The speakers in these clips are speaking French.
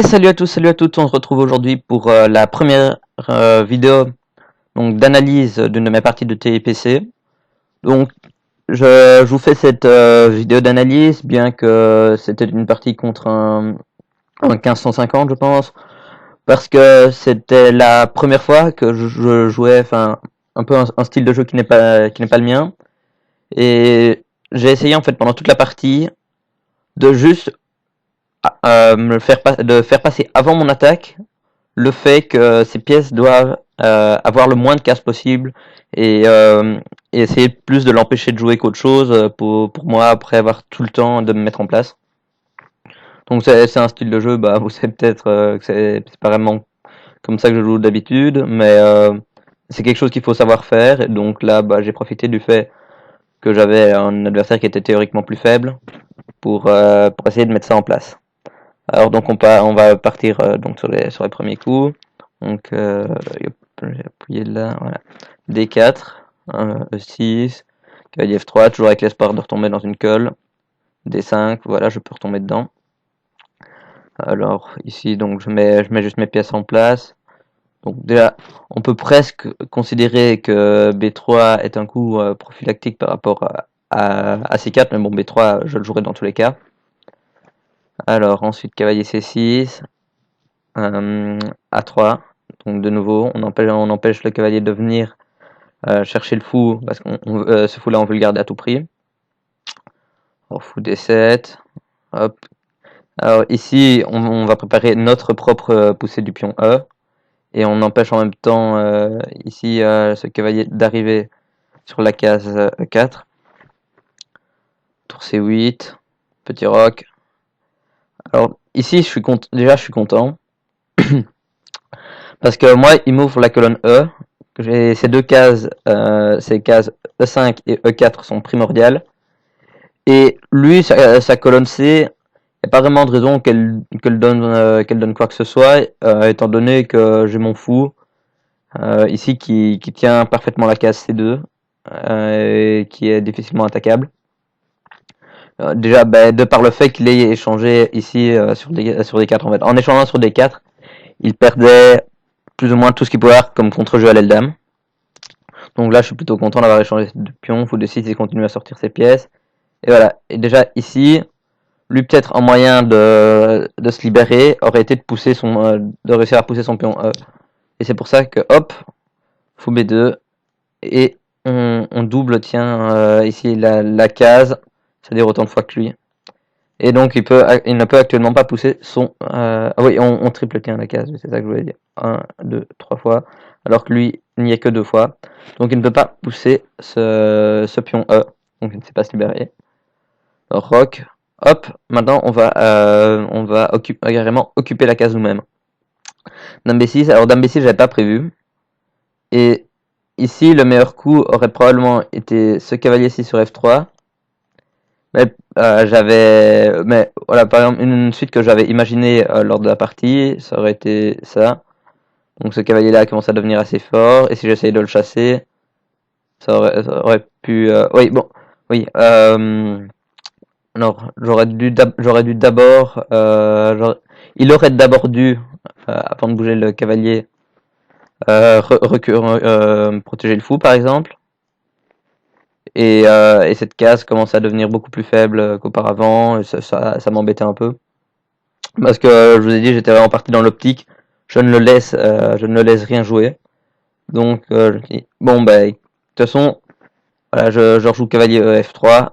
Et salut à tous, salut à toutes, on se retrouve aujourd'hui pour la première vidéo donc d'analyse d'une de mes parties de TPC. Donc je vous fais cette vidéo d'analyse, bien que c'était une partie contre un 1550 je pense, parce que c'était la première fois que je jouais un peu un style de jeu qui n'est pas le mien. Et j'ai essayé en fait pendant toute la partie de juste de faire passer avant mon attaque le fait que ces pièces doivent avoir le moins de cases possible et essayer plus de l'empêcher de jouer qu'autre chose pour moi après avoir tout le temps de me mettre en place. Donc c'est un style de jeu, bah vous savez peut-être que c'est pas vraiment comme ça que je joue d'habitude, mais c'est quelque chose qu'il faut savoir faire. Et donc là, bah, j'ai profité du fait que j'avais un adversaire qui était théoriquement plus faible pour essayer de mettre ça en place. Alors donc on va partir donc sur les premiers coups. Donc j'ai appuyé là, voilà. D4, E6, cavalier F3, toujours avec l'espoir de retomber dans une colle. D5, voilà, je peux retomber dedans. Alors ici donc je mets juste mes pièces en place. Donc déjà on peut presque considérer que B3 est un coup prophylactique par rapport à C4, mais bon B3 je le jouerai dans tous les cas. Alors ensuite cavalier C6, A3, donc de nouveau on empêche le cavalier de venir chercher le fou, parce que ce fou là on veut le garder à tout prix. Alors fou D7, hop. Alors ici on va préparer notre propre poussée du pion E, et on empêche en même temps ici ce cavalier d'arriver sur la case E4. Tour C8, petit roc. Alors ici déjà je suis content parce que moi il m'ouvre la colonne E. J'ai ces deux cases, ces cases E5 et E4 sont primordiales. Et lui, sa colonne C, il n'y a pas vraiment de raison qu'elle donne quoi que ce soit, étant donné que j'ai mon fou ici qui tient parfaitement la case C2 et qui est difficilement attaquable. Déjà, de par le fait qu'il ait échangé ici sur des 4 en fait. En échangeant sur des 4, il perdait plus ou moins tout ce qu'il pouvait avoir comme contre-jeu à l'aile dame. Donc là, je suis plutôt content d'avoir échangé de pion. Fou de 6, il continue à sortir ses pièces. Et voilà. Et déjà ici, lui peut-être un moyen de se libérer aurait été de réussir à pousser son pion E. Et c'est pour ça que hop, fou B2 et on double ici la case, c'est-à-dire autant de fois que lui. Et donc il ne peut actuellement pas pousser son oui, on triple tient la case, c'est ça que je voulais dire. 1, 2, 3 fois, alors que lui il n'y a que 2 fois. Donc il ne peut pas pousser ce pion E, donc il ne sait pas se libérer. Alors, rock, hop, maintenant on va carrément occuper la case nous-mêmes. Dame B6, alors Dame B6 j'avais pas prévu. Et ici le meilleur coup aurait probablement été ce cavalier 6 sur F3. Mais voilà, par exemple une suite que j'avais imaginée lors de la partie, ça aurait été ça. Donc ce cavalier là commence à devenir assez fort, et si j'essayais de le chasser, ça aurait pu oui bon oui alors j'aurais dû d'abord il aurait d'abord dû avant de bouger le cavalier protéger le fou par exemple, et cette case commence à devenir beaucoup plus faible qu'auparavant, et ça m'embêtait un peu parce que je vous ai dit j'étais vraiment parti dans l'optique je ne le laisse rien jouer. Donc je me dis bon de toute façon voilà, je rejoue cavalier F3. De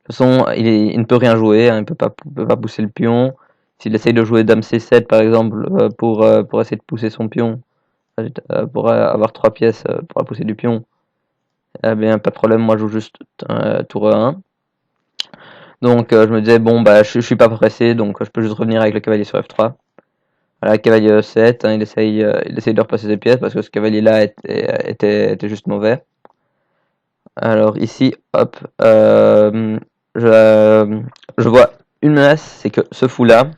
toute façon, il ne peut rien jouer, hein, il peut pas pousser le pion. S'il essaye de jouer dame C7 par exemple pour essayer de pousser son pion, pour avoir 3 pièces pour pousser du pion, eh bien pas de problème, moi je joue juste tour E1. Donc je me disais bon je suis pas pressé, donc je peux juste revenir avec le cavalier sur F3. Voilà, cavalier E7, hein, il essaye de repasser ses pièces parce que ce cavalier là était juste mauvais. Alors ici, hop, je vois une menace, c'est que ce fou là,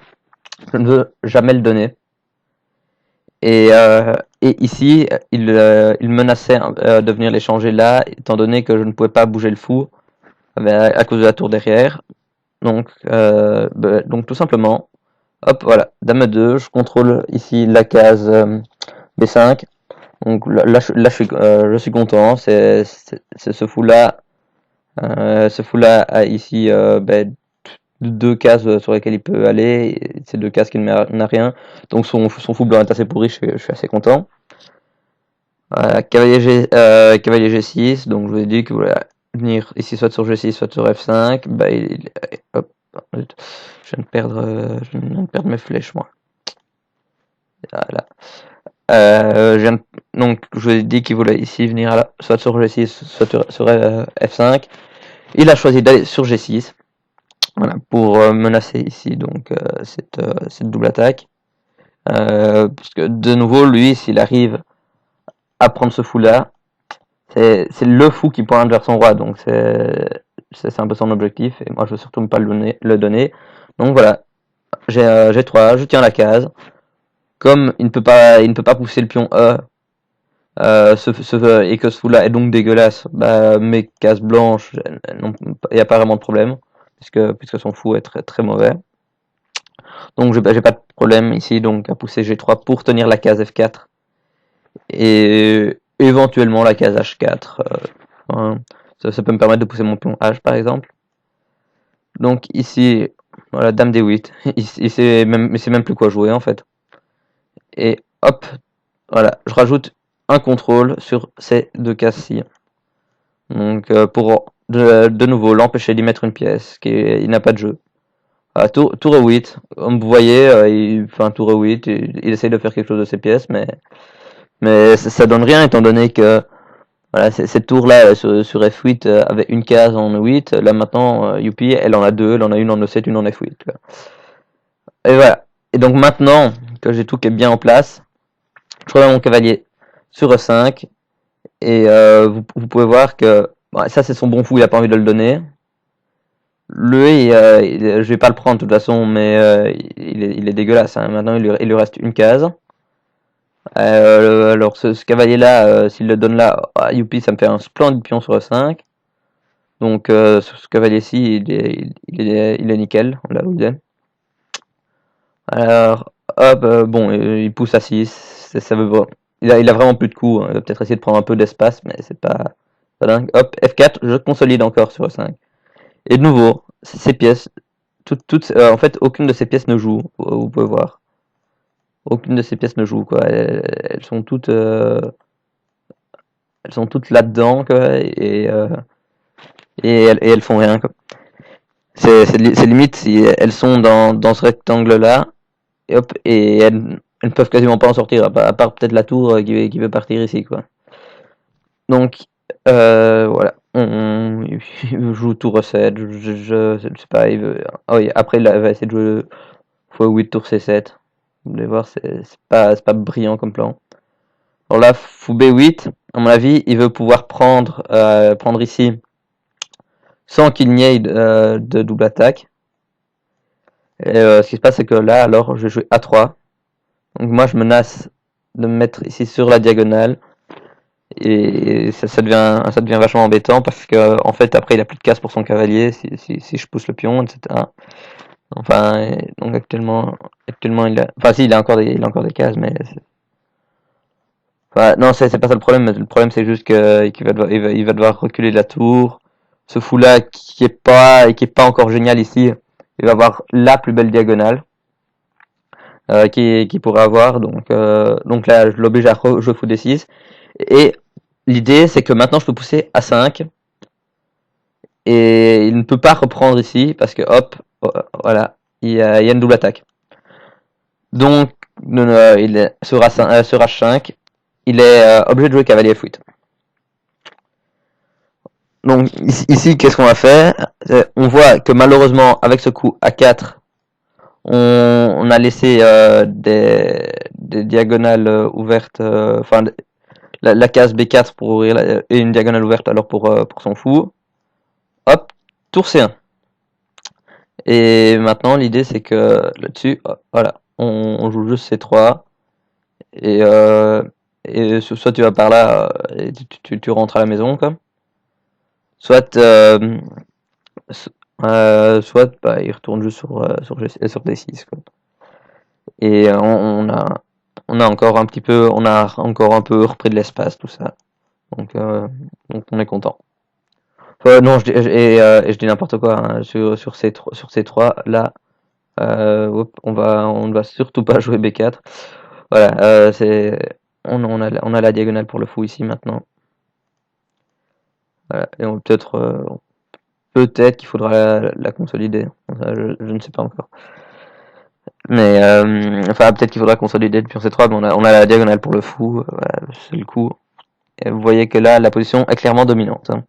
je ne veux jamais le donner. Et ici, il menaçait de venir l'échanger là, étant donné que je ne pouvais pas bouger le fou à cause de la tour derrière. Donc tout simplement, hop, voilà, dame E2, je contrôle ici la case B5. Donc je suis content, c'est ce fou-là a ici deux cases sur lesquelles il peut aller, et ces deux cases qui n'a rien. Donc son fou blanc est assez pourri, je suis assez content. Cavalier G6, donc je vous ai dit que vous voulez venir ici soit sur G6, soit sur F5. Bah, hop, je viens de perdre mes flèches, moi. Voilà. Donc je vous ai dit qu'il voulait ici venir soit sur G6, soit sur F5. Il a choisi d'aller sur G6, voilà, pour menacer ici donc cette double attaque. Puisque de nouveau, lui, s'il arrive à prendre ce fou-là, c'est le fou qui pointe vers son roi, donc c'est un peu son objectif, et moi je veux surtout ne pas le donner. Donc voilà, j'ai 3, je tiens la case. Comme il ne peut pas pousser le pion E, et que ce fou-là est donc dégueulasse, bah, mes cases blanches, il n'y a pas vraiment de problème, puisque son fou est très très mauvais. Donc j'ai pas de problème ici donc à pousser G3 pour tenir la case F4 et éventuellement la case H4. Hein, ça peut me permettre de pousser mon pion H par exemple. Donc ici, voilà, dame D8. Il sait même plus quoi jouer en fait. Et hop, voilà, je rajoute un contrôle sur ces deux cases-ci. Donc pour de nouveau l'empêcher d'y mettre une pièce, il n'a pas de jeu. Tour E8, comme vous voyez, il fait un tour E8, il essaye de faire quelque chose de ses pièces, mais ça donne rien étant donné que voilà, cette tour-là sur F8 avait une case en E8, là maintenant, Youpi, elle en a deux, elle en a une en E7, une en F8. Quoi. Et voilà. Et donc maintenant que j'ai tout qui est bien en place, je remets mon cavalier sur E5, et vous pouvez voir que bon, ça c'est son bon fou, il a pas envie de le donner. Lui, je vais pas le prendre de toute façon, mais il est dégueulasse. Hein. Maintenant, il lui reste une case. Alors, ce cavalier-là, s'il le donne là, youpi, ça me fait un splendide pion sur E5. Donc, ce cavalier-ci, il est nickel, là où il est. Alors, hop, bon, il pousse à 6. Ça veut pas. Il a vraiment plus de coups. Hein. Il va peut-être essayer de prendre un peu d'espace, mais c'est pas dingue. Hop, F4, je consolide encore sur E5. Et de nouveau, ces pièces, en fait, aucune de ces pièces ne joue. Vous pouvez voir. Aucune de ces pièces ne joue, quoi. Elles sont toutes là-dedans, quoi. Et elles font rien, quoi. C'est limite si elles sont dans ce rectangle-là, et hop, et elles ne peuvent quasiment pas en sortir, à part peut-être la tour qui veut partir ici, quoi. Donc, voilà. On joue tour E7, je sais pas, il veut. Oh, oui, après, il va essayer de jouer x8 tour C7. Vous allez voir, c'est pas brillant comme plan. Alors là, fou B8, à mon avis, il veut pouvoir prendre ici sans qu'il n'y ait de double attaque. Et ce qui se passe, c'est que là, alors, je vais jouer A3. Donc moi, je menace de me mettre ici sur la diagonale. Et ça devient vachement embêtant parce que en fait après il a plus de cases pour son cavalier si je pousse le pion, etc. Enfin donc actuellement il a encore des cases, mais enfin, non, c'est pas ça le problème. Le problème c'est juste qu'il va devoir reculer la tour. Ce fou là qui est pas encore génial ici, il va avoir la plus belle diagonale qui pourrait avoir, donc là je l'oblige à jouer fou D6. Et l'idée, c'est que maintenant je peux pousser à 5 et il ne peut pas reprendre ici parce que hop, voilà, il y a une double attaque. Donc, il est sur H5, il est obligé de jouer cavalier F8. Donc ici, qu'est-ce qu'on va faire? On voit que malheureusement, avec ce coup A4, on a laissé des diagonales ouvertes, enfin la case B4 pour ouvrir et une diagonale ouverte alors pour son fou. Hop, tour C1. Et maintenant l'idée c'est que là-dessus, voilà, on joue juste C3 et, soit tu vas par là et tu rentres à la maison quoi. Soit soit bah, il retourne juste sur D6 quoi. Et on a encore un petit peu, on a encore un peu repris de l'espace, tout ça. Donc on est content. Non, et je dis n'importe quoi, hein, sur ces trois là. On ne va surtout pas jouer B4. Voilà, on a la diagonale pour le fou ici maintenant. Voilà, et peut-être qu'il faudra la consolider. Ça, je ne sais pas encore. Mais enfin, peut-être qu'il faudra consolider le pion C3, mais on a la diagonale pour le fou. Voilà, c'est le coup. Et vous voyez que là, la position est clairement dominante, hein.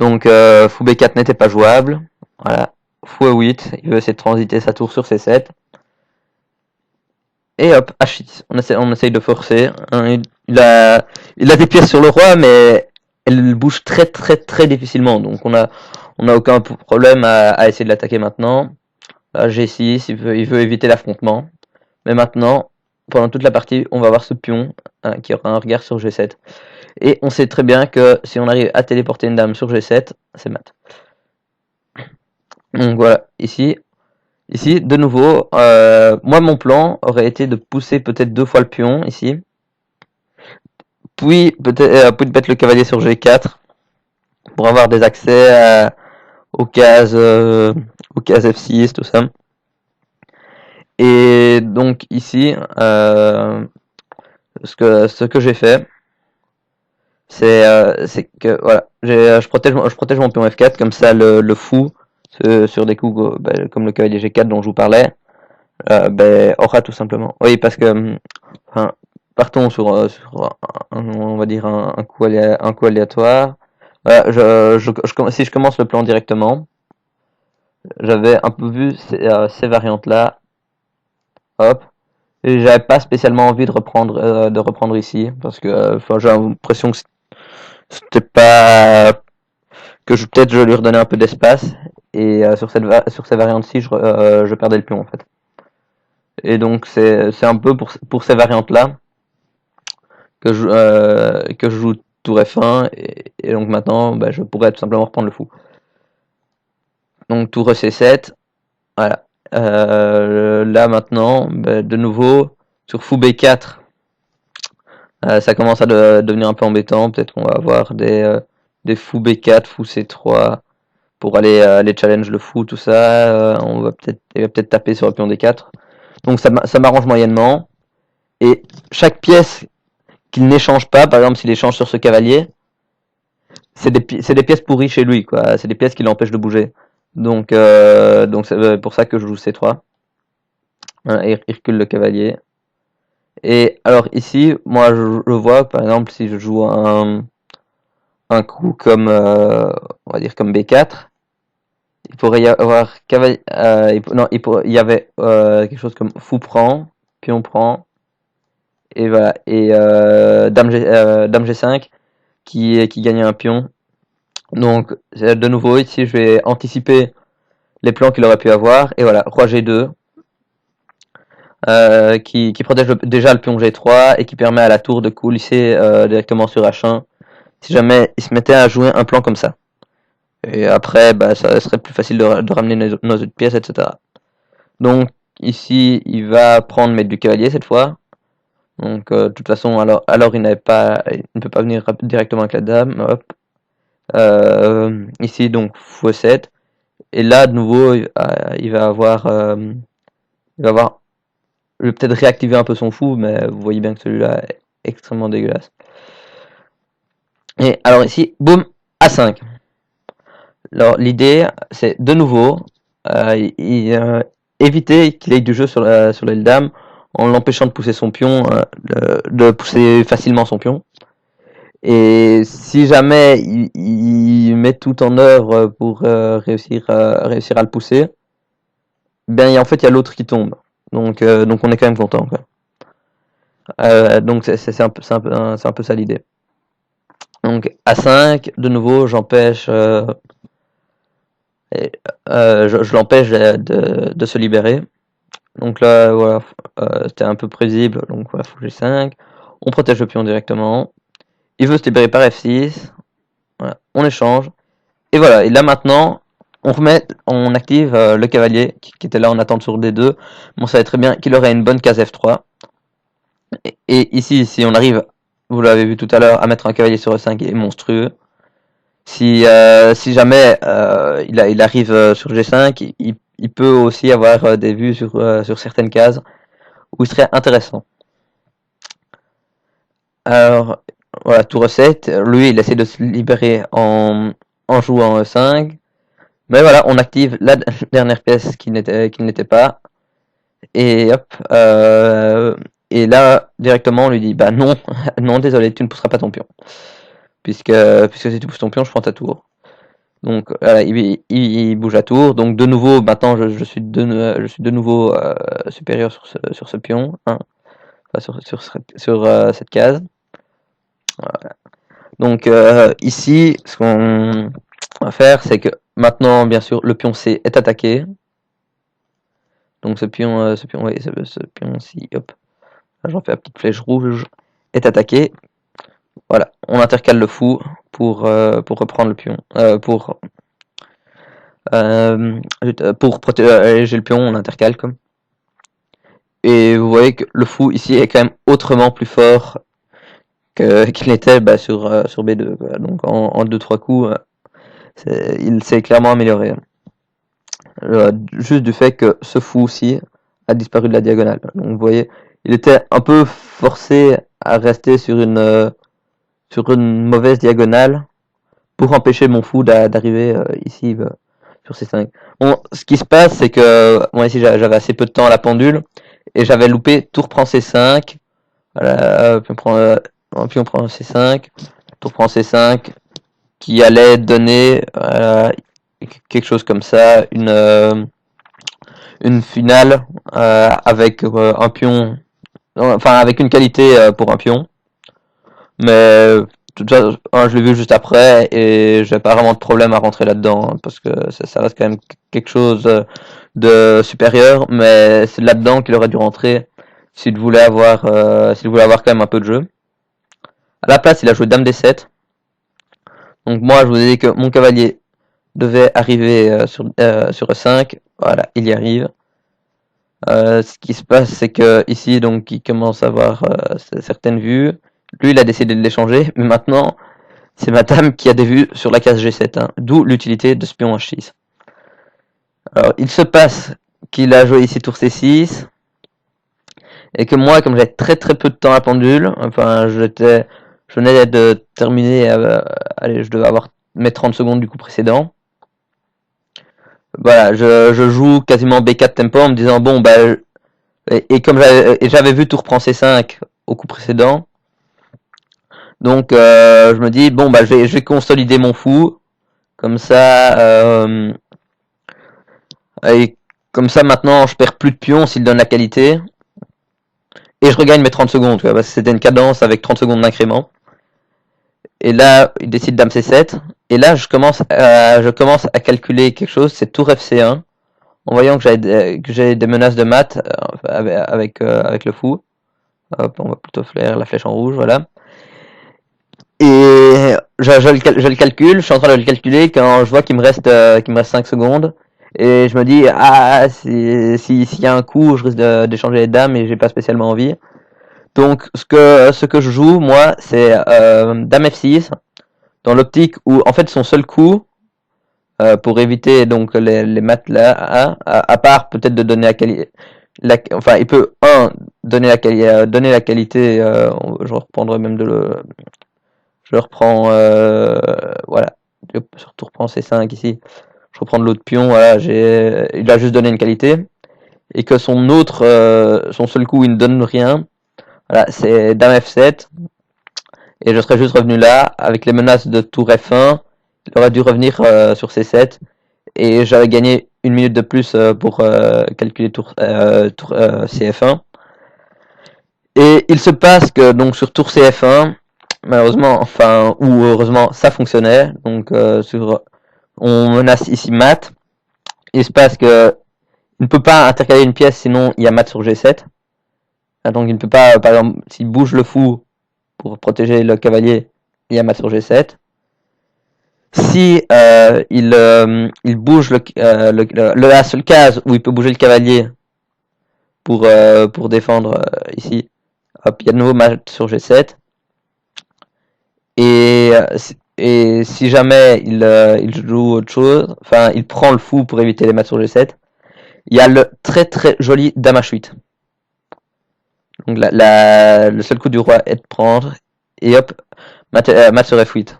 Donc fou B4 n'était pas jouable. Voilà. Fou E8, il veut essayer de transiter sa tour sur C7. Et hop, H6. On essaye de forcer. Hein, il a des pièces sur le roi, mais elle bouge très difficilement. Donc on a aucun problème à essayer de l'attaquer maintenant. Là, G6, il veut éviter l'affrontement. Mais maintenant, pendant toute la partie, on va avoir ce pion qui aura un regard sur G7. Et on sait très bien que si on arrive à téléporter une dame sur G7, c'est mat. Donc voilà, ici, de nouveau, moi mon plan aurait été de pousser peut-être 2 fois le pion ici, puis peut-être mettre le cavalier sur G4 pour avoir des accès aux cases F6, tout ça. Et donc ici, ce que j'ai fait, c'est que voilà, je protège mon pion F4, comme ça le fou sur des coups comme le cavalier G4 dont je vous parlais, aura tout simplement. Oui, parce que enfin, partons sur on va dire un coup aléatoire. Voilà, si je commence le plan directement, j'avais un peu vu ces variantes là. Hop. Et j'avais pas spécialement envie de reprendre ici parce que j'ai l'impression que c'était pas que peut-être je lui redonnais un peu d'espace et sur ces variantes-ci je perdais le pion en fait. Et donc c'est un peu pour ces variantes-là que je joue tour F1 et donc maintenant je pourrais tout simplement reprendre le fou. Donc tour C7, voilà. Là maintenant, de nouveau sur fou B4, ça commence à devenir un peu embêtant. Peut-être qu'on va avoir des fou B4, fou C3 pour aller challenge le fou, tout ça. Il va peut-être taper sur le pion D4. Donc ça m'arrange moyennement. Et chaque pièce qu'il n'échange pas, par exemple s'il échange sur ce cavalier, c'est des pièces pourries chez lui, quoi. C'est des pièces qui l'empêchent de bouger. Donc c'est pour ça que je joue C3. Voilà, il recule le cavalier. Et alors ici, moi je vois par exemple si je joue un coup comme on va dire comme B4, il pourrait y avoir cavalier, il y avait quelque chose comme fou prend, pion prend, et voilà, et dame G5 qui gagne un pion. Donc de nouveau ici je vais anticiper les plans qu'il aurait pu avoir, et voilà, roi G2. Qui protège déjà le pion G3 et qui permet à la tour de coulisser directement sur H1 si jamais il se mettait à jouer un plan comme ça. Et après, ça serait plus facile de ramener nos autres pièces, etc. Donc ici, il va mettre du cavalier cette fois. Donc de toute façon, alors il ne peut pas venir directement avec la dame. Hop. Ici donc fou7. Et là de nouveau, il va avoir je vais peut-être réactiver un peu son fou, mais vous voyez bien que celui-là est extrêmement dégueulasse. Et alors ici, boum, A5. Alors l'idée, c'est de nouveau éviter qu'il ait du jeu sur l'aile dame en l'empêchant de pousser son pion, de pousser facilement son pion. Et si jamais il met tout en œuvre pour réussir à le pousser, en fait il y a l'autre qui tombe. Donc on est quand même content, quoi. Donc c'est un peu ça l'idée. Donc A5, de nouveau j'empêche je l'empêche de se libérer. Donc là voilà, c'était un peu prévisible, donc voilà, fou G5. On protège le pion directement. Il veut se libérer par F6. Voilà, on échange. Et voilà, et là maintenant, on active le cavalier qui était là en attente sur D2. On savait très bien qu'il aurait une bonne case F3. Et ici, si on arrive, vous l'avez vu tout à l'heure, à mettre un cavalier sur E5 est monstrueux. Si jamais il arrive sur G5, il peut aussi avoir des vues sur certaines cases où il serait intéressant. Alors, voilà, tour E7. Lui, il essaie de se libérer en jouant E5. Mais voilà, on active la dernière pièce qui n'était pas. Et hop. Et là, directement, on lui dit, bah non, non, désolé, tu ne pousseras pas ton pion. Puisque si tu pousses ton pion, je prends ta tour. Donc voilà, il bouge à tour. Donc de nouveau, maintenant, je suis de nouveau supérieur sur ce pion. Hein. Enfin, sur cette case. Voilà. Donc ici, ce qu'on va faire, c'est que maintenant, bien sûr, le pion C est attaqué. Donc ce pion-ci, hop, j'en fais la petite flèche rouge, est attaqué. Voilà, on intercale le fou pour reprendre le pion, pour protéger le pion, on intercale comme. Et vous voyez que le fou ici est quand même autrement plus fort qu'il était sur B2. Quoi. Donc en 2-3 coups, il s'est clairement amélioré. Juste du fait que ce fou aussi a disparu de la diagonale. Donc vous voyez, il était un peu forcé à rester sur une mauvaise diagonale pour empêcher mon fou d'arriver ici sur C5. Bon, ce qui se passe, c'est que moi ici j'avais assez peu de temps à la pendule et j'avais loupé tour prend C5. Voilà, puis on prend C5, tour prend C5, qui allait donner quelque chose comme ça, une finale avec un pion, enfin avec une qualité pour un pion. Mais je l'ai vu juste après et j'ai pas vraiment de problème à rentrer là-dedans hein, parce que ça reste quand même quelque chose de supérieur, mais c'est là-dedans qu'il aurait dû rentrer s'il voulait avoir quand même un peu de jeu. À la place, il a joué Dame D7. Donc moi, je vous ai dit que mon cavalier devait arriver sur E5. Voilà, il y arrive. Ce qui se passe, c'est que ici, donc, il commence à avoir certaines vues. Lui, il a décidé de les changer, mais maintenant, c'est ma dame qui a des vues sur la case G7, hein, d'où l'utilité de ce pion H6. Alors, il se passe qu'il a joué ici tour C6, et que moi, comme j'avais très très peu de temps à pendule, enfin, je venais de terminer, allez, je devais avoir mes 30 secondes du coup précédent. Voilà, je joue quasiment B4 tempo en me disant, bon, bah, et comme j'avais vu tour prend C5 au coup précédent, donc je me dis bon bah je vais consolider mon fou comme ça et comme ça maintenant je perds plus de pions s'il donne la qualité et je regagne mes 30 secondes parce que c'était une cadence avec 30 secondes d'incrément. Et là il décide dame C7 et là je commence à calculer quelque chose, c'est tour FC1 en voyant que j'ai des menaces de mat avec le fou. Hop, on va plutôt faire la flèche en rouge, voilà. Et je le calcule, je suis en train de le calculer quand je vois qu'il me reste 5 secondes. Et je me dis, ah, s'il y a un coup, je risque d'échanger les dames et j'ai pas spécialement envie. Donc, ce que je joue, moi, c'est dame F6, dans l'optique où, en fait, son seul coup, pour éviter donc les maths là, à part peut-être de donner enfin, il peut, donner la qualité, je reprendrai même je reprends, voilà, je reprends C5 ici, je reprends de l'autre pion, voilà, il a juste donné une qualité, et que son seul coup il ne donne rien, voilà, c'est dame F7, et je serais juste revenu là, avec les menaces de tour F1, il aurait dû revenir sur C7, et j'avais gagné une minute de plus pour calculer tour CF1. Et il se passe que donc sur tour CF1, malheureusement, enfin, ou heureusement, ça fonctionnait. Donc, on menace ici mat. Il se passe que il ne peut pas intercaler une pièce, sinon il y a mat sur G7. Donc, il ne peut pas, par exemple, s'il bouge le fou pour protéger le cavalier, il y a mat sur G7. Si il bouge la seule case où il peut bouger le cavalier pour défendre ici, hop, il y a de nouveau mat sur G7. Et si jamais il joue autre chose, enfin il prend le fou pour éviter les mats sur G7, il y a le très très joli dame H8. Donc le seul coup du roi est de prendre, et hop, mat sur F8.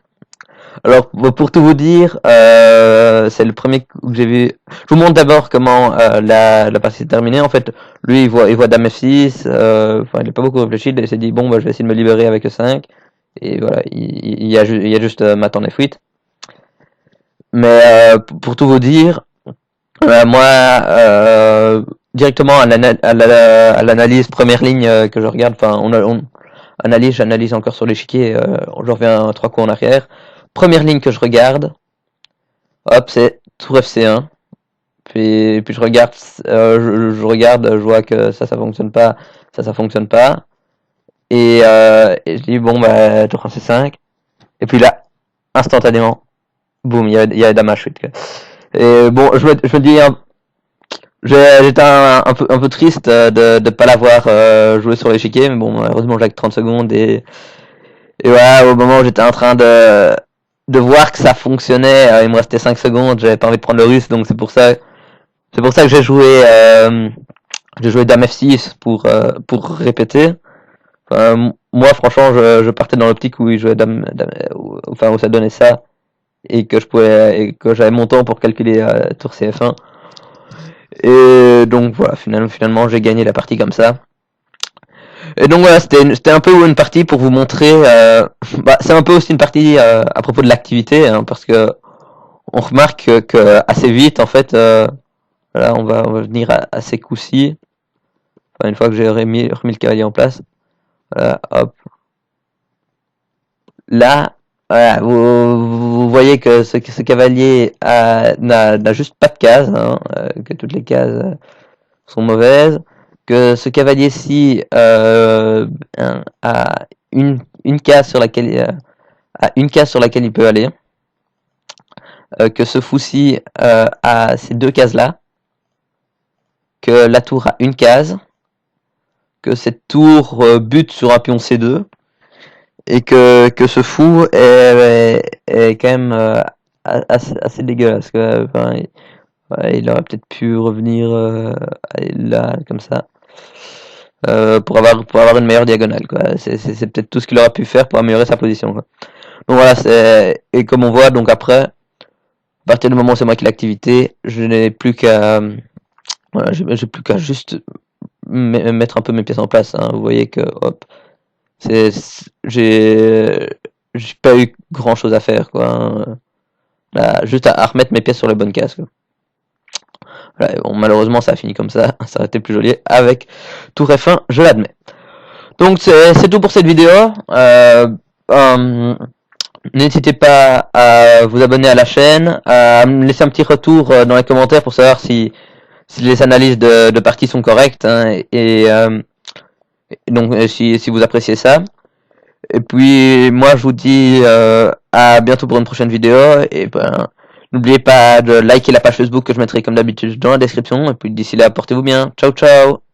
Alors pour tout vous dire, c'est le premier coup que j'ai vu. Je vous montre d'abord comment la partie s'est terminée. En fait, lui il voit dame F6, enfin il n'a pas beaucoup réfléchi, il s'est dit bon bah je vais essayer de me libérer avec E5. Et voilà, il y a juste mat en F8. Mais pour tout vous dire, moi, directement à l'analyse première ligne que je regarde, enfin, j'analyse encore sur l'échiquier, je reviens 3 coups en arrière. Première ligne que je regarde, hop, c'est tour FC1. Puis je regarde, je regarde, je vois que ça fonctionne pas, ça fonctionne pas. Et je dis, bon, bah, tour C5. Et puis là, instantanément, boum, il y a dame H8. Et bon, je me dis, j'étais un peu triste de pas l'avoir joué sur l'échiquier, mais bon, malheureusement, j'ai que 30 secondes et voilà, au moment où j'étais en train de voir que ça fonctionnait, il me restait 5 secondes, j'avais pas envie de prendre le russe, donc c'est pour ça que j'ai joué dame F6 pour répéter. Enfin, moi, franchement, je partais dans l'optique où il jouait enfin où ça donnait ça et que j'avais mon temps pour calculer tour CF1. Et donc voilà, finalement j'ai gagné la partie comme ça. Et donc voilà, c'était un peu une partie pour vous montrer. C'est un peu aussi une partie à propos de l'activité, hein, parce que on remarque que assez vite, en fait, voilà, on va venir à ces coups-ci. Enfin, une fois que j'ai remis le cavalier en place, voilà, hop. Là, voilà, vous voyez que ce cavalier n'a juste pas de case, hein, que toutes les cases sont mauvaises, que ce cavalier-ci a une case sur laquelle il peut aller, que ce fou-ci a ces deux cases-là, que la tour a une case, que cette tour bute sur un pion C2, et que ce fou est quand même assez dégueulasse. Enfin, il aurait peut-être pu revenir là, comme ça. Pour avoir une meilleure diagonale, quoi. C'est peut-être tout ce qu'il aurait pu faire pour améliorer sa position, quoi. Donc voilà, et comme on voit, donc après, à partir du moment où c'est moi qui l'activité, je n'ai plus qu'à voilà, j'ai plus qu'à juste mettre un peu mes pièces en place, hein. Vous voyez que hop, j'ai pas eu grand chose à faire, quoi, hein. Là, juste à remettre mes pièces sur les bonnes cases, quoi. Voilà, bon, malheureusement ça a fini comme ça aurait été plus joli avec tour F1, je l'admets. Donc c'est tout pour cette vidéo. N'hésitez pas à vous abonner à la chaîne, à me laisser un petit retour dans les commentaires pour savoir si les analyses de parties sont correctes, hein, et donc si vous appréciez ça. Et puis moi je vous dis à bientôt pour une prochaine vidéo, et ben n'oubliez pas de liker la page Facebook que je mettrai comme d'habitude dans la description, et puis d'ici là portez-vous bien, ciao ciao.